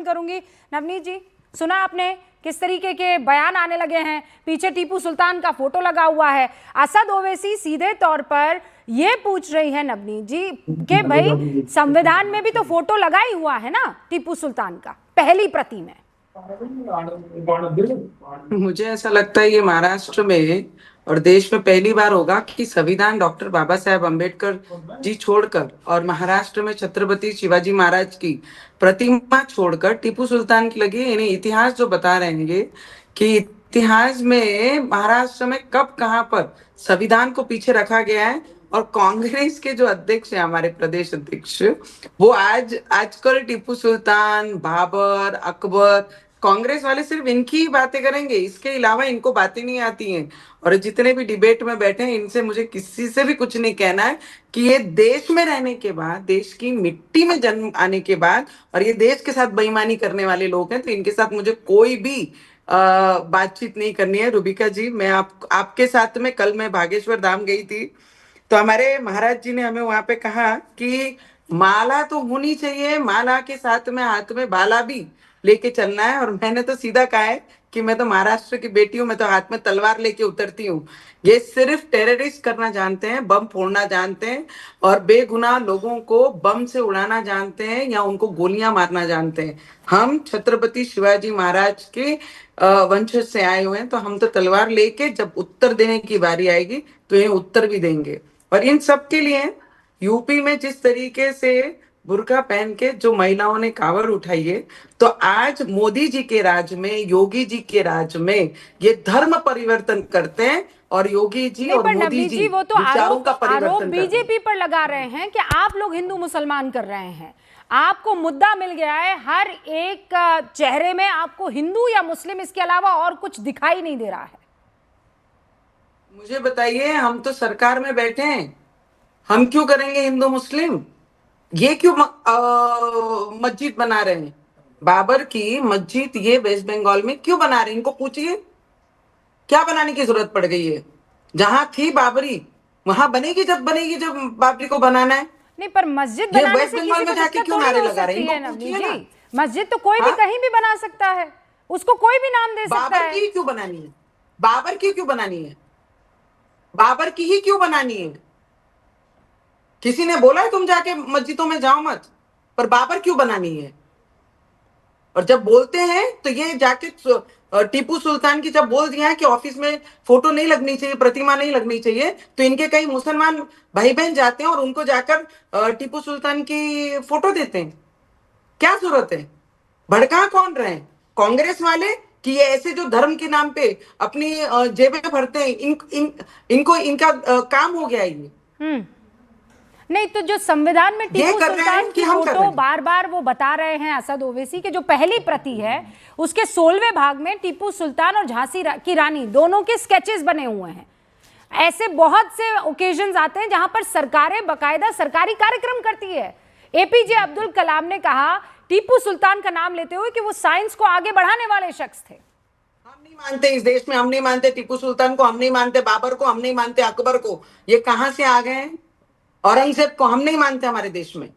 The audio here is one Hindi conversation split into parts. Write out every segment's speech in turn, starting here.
करूंगी। नवनीत जी, सुना आपने किस तरीके के बयान आने लगे हैं, पीछे टीपू सुल्तान का फोटो लगा हुआ है। असद ओवैसी सीधे तौर पर ये पूछ रही है नवनीत जी कि भाई संविधान में भी तो फोटो लगा ही हुआ है ना टीपू सुल्तान का, पहली प्रति में। मुझे ऐसा लगता है ये महाराष्ट्र में और देश में पहली बार होगा कि संविधान डॉक्टर बाबा साहेब अम्बेडकर जी छोड़कर और महाराष्ट्र में छत्रपति शिवाजी महाराज की प्रतिमा छोड़कर टीपू सुल्तान की लगी। इन्हें इतिहास जो बता रहे हैं कि इतिहास में महाराष्ट्र में कब कहां पर संविधान को पीछे रखा गया है। और कांग्रेस के जो अध्यक्ष है, हमारे प्रदेश अध्यक्ष, वो आजकल टिप्पू सुल्तान, बाबर, अकबर, कांग्रेस वाले सिर्फ इनकी ही बातें करेंगे, इसके अलावा इनको बातें नहीं आती हैं। और जितने भी डिबेट में बैठे हैं, इनसे मुझे किसी से भी कुछ नहीं कहना है कि ये देश में रहने के बाद, देश की मिट्टी में जन्म आने के बाद, और ये देश के साथ बेईमानी करने वाले लोग हैं, तो इनके साथ मुझे कोई भी बातचीत नहीं करनी है। रुबिका जी, मैं आपके साथ में कल मैं बागेश्वर धाम गई थी, तो हमारे महाराज जी ने हमें वहां पे कहा कि माला तो होनी चाहिए, माला के साथ में हाथ में भाला भी लेके चलना है। और मैंने तो सीधा कहा है कि मैं तो महाराष्ट्र की बेटी हूँ, मैं तो हाथ में तलवार लेके उतरती हूँ। ये सिर्फ टेररिस्ट करना जानते हैं, बम फोड़ना जानते हैं, और बेगुनाह लोगों को बम से उड़ाना जानते हैं या उनको गोलियां मारना जानते हैं। हम छत्रपति शिवाजी महाराज के वंशज से आए हुए हैं, तो हम तो तलवार लेके जब उत्तर देने की बारी आएगी तो ये उत्तर भी देंगे। और इन सब के लिए यूपी में जिस तरीके से बुर्का पहन के जो महिलाओं ने कांवड़ उठाई है, तो आज मोदी जी के राज में, योगी जी के राज में ये धर्म परिवर्तन करते हैं। और योगी जी नहीं, और पर मोदी नवनीत जी जी वो तो विचारों का आरोप परिवर्तन बीजेपी पर लगा रहे हैं कि आप लोग हिंदू मुसलमान कर रहे हैं। आपको मुद्दा मिल गया है, हर एक चेहरे में आपको हिंदू या मुस्लिम, इसके अलावा और कुछ दिखाई नहीं दे रहा है। मुझे बताइए, हम तो सरकार में बैठे हैं, हम क्यों करेंगे हिंदू मुस्लिम? ये क्यों मस्जिद बना रहे हैं? बाबर की मस्जिद ये वेस्ट बंगाल में क्यों बना रहे हैं? इनको पूछिए, क्या बनाने की जरूरत पड़ गई है? जहां थी बाबरी वहां बनेगी, जब बनेगी, जब बाबरी को बनाना है। नहीं, पर मस्जिद ये बनाने वेस्ट से बंगाल किसी में को जाके दिक्कत क्यों थोड़ी नारे हो लगा रहे सकती हैं? है इनको नवनीत पूछिए ना। जी। मस्जिद तो कोई भी कहीं भी बना सकता है, उसको कोई भी नाम दे सकता बाबर है। की क्यों बनानी है? बाबर की क्यों बनानी है? बाबर की ही क्यों बनानी है? किसी ने बोला है तुम जाके मस्जिदों में जाओ मत, पर बाबर क्यों बनानी है? और जब बोलते हैं तो ये जाके टीपू सुल्तान की जब बोल दिया है कि ऑफिस में फोटो नहीं लगनी चाहिए, प्रतिमा नहीं लगनी चाहिए, तो इनके कई मुसलमान भाई बहन जाते हैं और उनको जाकर टीपू सुल्तान की फोटो देते हैं। क्या जरूरत है? भड़का कौन रहे हैं? कांग्रेस वाले, कि ये ऐसे जो धर्म के नाम पे अपनी जेबें भरते हैं, इनको इनका काम हो गया ये। नहीं, तो जो संविधान में टीपू सुल्तान की फोटो बार बार वो बता रहे हैं असद ओवैसी के, जो पहली प्रति है उसके 16वें भाग में टीपू सुल्तान और झांसी की रानी दोनों के स्केचेस बने हुए हैं। ऐसे बहुत से ओकेजन्स आते हैं जहां पर सरकारें बकायदा सरकारी कार्यक्रम करती है। एपीजे अब्दुल कलाम ने कहा टीपू सुल्तान का नाम लेते हुए कि वो साइंस को आगे बढ़ाने वाले शख्स थे। हम नहीं मानते इस देश में, हम नहीं मानते टीपू सुल्तान को, हम नहीं मानते बाबर को, हम नहीं मानते अकबर को। ये कहां से आ गए हैं? औरंगजेब को हम नहीं मानते हमारे देश में।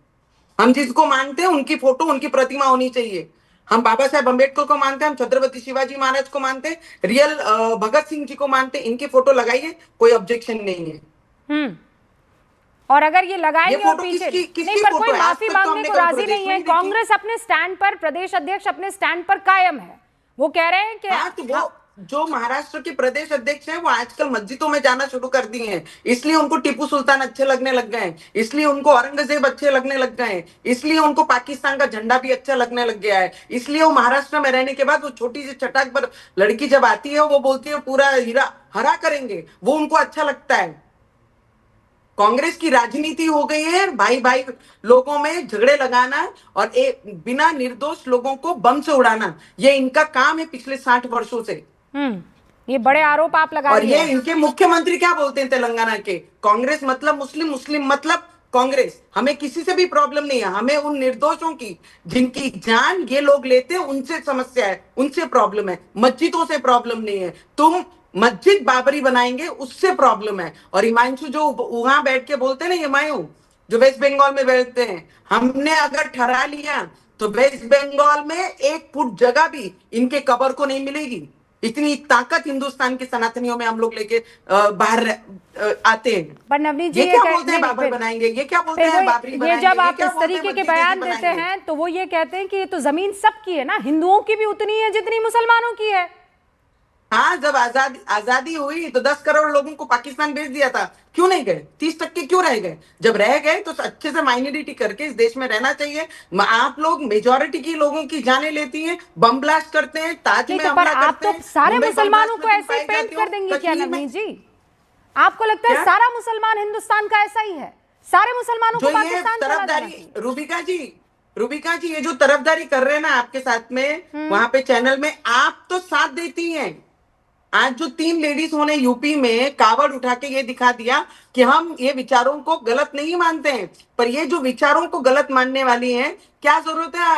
हम जिसको मानते हैं उनकी फोटो, उनकी प्रतिमा होनी चाहिए। हम बाबा साहेब अम्बेडकर को मानते हैं, हम छत्रपति शिवाजी महाराज को मानते हैं, रियल भगत सिंह जी को मानते हैं। इनकी फोटो लगाइए, कोई ऑब्जेक्शन नहीं है। और अगर ये लगाएंगे और पीछे नहीं, पर कोई माफी मांगने को राजी नहीं है। कांग्रेस अपने स्टैंड पर, प्रदेश अध्यक्ष अपने स्टैंड पर कायम है। वो कह रहे हैं कि जो महाराष्ट्र के प्रदेश अध्यक्ष हैं वो आजकल मस्जिदों में जाना शुरू कर दिए हैं, इसलिए उनको टीपू सुल्तान अच्छे लगने लग गए हैं, इसलिए उनको औरंगजेब अच्छे लगने लग गए हैं, इसलिए उनको पाकिस्तान का झंडा भी अच्छा लगने लग गया है। इसलिए वो महाराष्ट्र में रहने के बाद वो छोटी सी चटाक पर लड़की जब आती है, वो बोलती है पूरा हीरा हरा करेंगे, वो उनको अच्छा लगता है। कांग्रेस की राजनीति हो गई है भाई भाई लोगों में झगड़े लगाना और बिना निर्दोष लोगों को बम से उड़ाना। ये इनका काम है पिछले 60 वर्षों से। ये बड़े आरोप आप लगा रही हैं। और ये इनके मुख्यमंत्री क्या बोलते हैं तेलंगाना के, कांग्रेस मतलब मुस्लिम, मुस्लिम मतलब कांग्रेस। हमें किसी से भी प्रॉब्लम नहीं है, हमें उन निर्दोषों की जिनकी जान ये लोग लेते हैं उनसे समस्या है, उनसे प्रॉब्लम है। मस्जिदों से प्रॉब्लम नहीं है। तुम मस्जिद बाबरी बनाएंगे उससे प्रॉब्लम है। और हिमांशु जो वहां बैठ के बोलते हैं ना, हिमायू जो वेस्ट बंगाल में बैठते हैं, हमने अगर ठहरा लिया तो वेस्ट बंगाल में 1 फुट जगह भी इनके कब्र को नहीं मिलेगी। इतनी ताकत हिंदुस्तान के सनातनियों में हम लोग लेके बाहर आते हैं। पर नवनीत जी ये क्या बोलते नहीं, हैं बाबर बनाएंगे, ये क्या बोलते हैं बाबरी ये बनाएंगे, जब आप क्या इस बोलते हैं तरीके के मस्जिदें बयान देते बनाएंगे। हैं तो वो ये कहते हैं कि ये तो जमीन सबकी है ना, हिंदुओं की भी उतनी है जितनी मुसलमानों की है। हाँ, जब आजादी हुई तो 10 करोड़ लोगों को पाकिस्तान भेज दिया था, क्यों नहीं गए? 30% क्यों रह गए? जब रह गए तो अच्छे से माइनॉरिटी करके इस देश में रहना चाहिए। आप लोग मेजोरिटी की लोगों की जाने लेती हैं, बम ब्लास्ट करते हैं, ताज में तो पर हमला आप करते तो हैं, सारे मुंबई मुसलमानों बम को ब्लास्ट में ऐसे ही तुम पाए पेंट जाते कर हो, देंगे क्या कश्मीर में नवनीत जी? आपको लगता है क्या? सारा मुसलमान हिंदुस्तान का ऐसा ही है, सारे मुसलमानों को जो ये पाकिस्तान चला जाना तरफदारी, चाहिए? रूबिका जी ये जो तरफदारी कर रहे हैं ना आपके साथ में वहां पे चैनल में, आप तो साथ देती हैं। आज जो 3 लेडीज ने यूपी में कावड़ उठा के ये दिखा दिया कि हम ये विचारों को गलत नहीं मानते हैं, पर ये जो विचारों को गलत मानने वाली हैं, क्या जरूरत है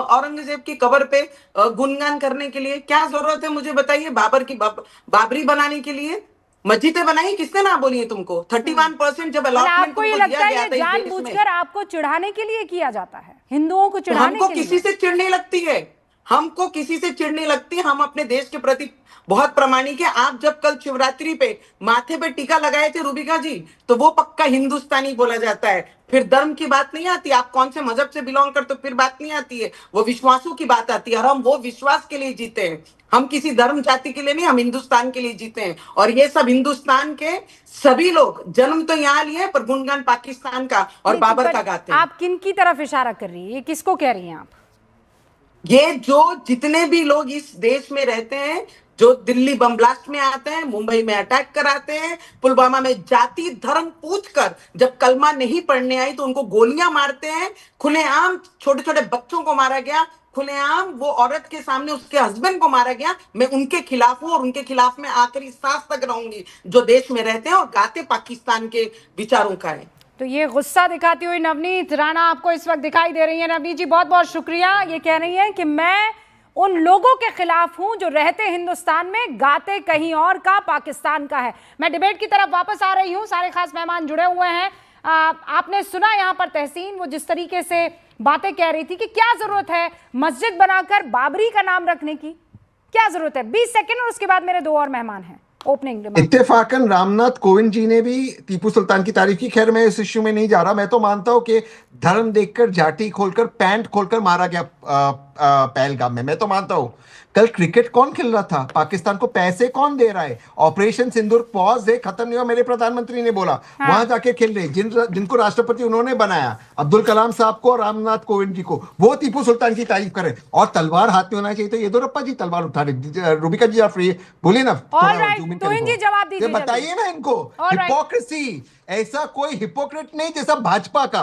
औरंगजेब की कब्र पे गुणगान करने के लिए? क्या जरूरत है मुझे बताइए बाबरी बनाने के लिए? मस्जिदें बनाई किसने ना बोली है तुमको? 31% जब मतलब अलॉटमेंट आपको ये तुमको लगता दिया है गया ये था इस देश में, जानबूझकर आपको चिढ़ाने के लिए किया जाता है, हिंदुओं को तो चिढ़ाने हमको के किसी लिए? से चिढ़ नहीं लगती है, हमको किसी से चिढ़ नहीं लगती। हम अपने देश के प्रति बहुत प्रामाणिक है। आप जब कल शिवरात्रि पे माथे पे टीका लगाए थे रूबिका जी, तो वो पक्का हिंदुस्तानी बोला जाता है। फिर धर्म की बात नहीं आती, आप कौन से मजहब से बिलोंग करते हो फिर बात नहीं आती है, वो विश्वासों की बात आती है। और हम वो विश्वास के लिए जीते हैं, हम किसी धर्म जाति के लिए नहीं, हम हिंदुस्तान के लिए जीते हैं। और ये सब हिंदुस्तान के सभी लोग जन्म तो यहाँ लिए पर गुणगान पाकिस्तान का और नहीं, तो बाबर पर का गाते हैं। आप किन की तरफ इशारा कर रही है, ये किसको कह रही हैं आप? ये जो जितने भी लोग इस देश में रहते हैं, जो दिल्ली बम ब्लास्ट में आते हैं, मुंबई में अटैक कराते हैं, पुलवामा में जाति धर्म पूछकर जब कलमा नहीं पढ़ने आई तो उनको गोलियां मारते हैं, खुलेआम छोटे छोटे बच्चों को मारा गया, खुलेआम वो औरत के सामने उसके हस्बैंड को मारा गया। मैं उनके खिलाफ हूं और उनके खिलाफ मैं आखिरी सांस तक रहूंगी, जो देश में रहते हैं और गाते पाकिस्तान के विचारों का है। तो ये गुस्सा दिखाती हुई नवनीत राणा आपको इस वक्त दिखाई दे रही है। नवनीत जी बहुत बहुत शुक्रिया। ये कह रही हैं कि मैं उन लोगों के खिलाफ हूं जो रहते हिंदुस्तान में, गाते कहीं और का, पाकिस्तान का है। मैं डिबेट की तरफ वापस आ रही हूं, सारे खास मेहमान जुड़े हुए हैं। आपने सुना यहाँ पर तहसीन वो जिस तरीके से बातें कह रही थी कि क्या जरूरत है मस्जिद बनाकर बाबरी का नाम रखने की, क्या जरूरत है? 20 सेकेंड और उसके बाद मेरे 2 और मेहमान हैं। ओपनिंग इत्तेफाकन रामनाथ कोविंद जी ने भी टीपू सुल्तान की तारीफ की। खैर मैं इस इश्यू में नहीं जा रहा, मैं तो मानता हूं कि धर्म देखकर जाति खोलकर पैंट खोलकर मारा गया पहलगाम में, मैं तो मानता हूं। कल क्रिकेट कौन खेल रहा था? पाकिस्तान को पैसे कौन दे रहा है? ऑपरेशन सिंदूर पॉज है, खत्म नहीं हुआ, मेरे प्रधानमंत्री ने बोला। हाँ। वहां जाके खेल रहे जिनको राष्ट्रपति उन्होंने बनाया, अब्दुल कलाम साहब को और रामनाथ कोविंद जी को, वो टीपू सुल्तान की तारीफ करे। और तलवार हाथ में होना चाहिए, तो येदुरप्पा जी तलवार उठा रहे। रूबिका जी आप फ्री बोलिए ना, जवाब दीजिए, बताइए ना इनको। हिपोक्रेसी, ऐसा कोई हिपोक्रेट नहीं जैसा भाजपा का।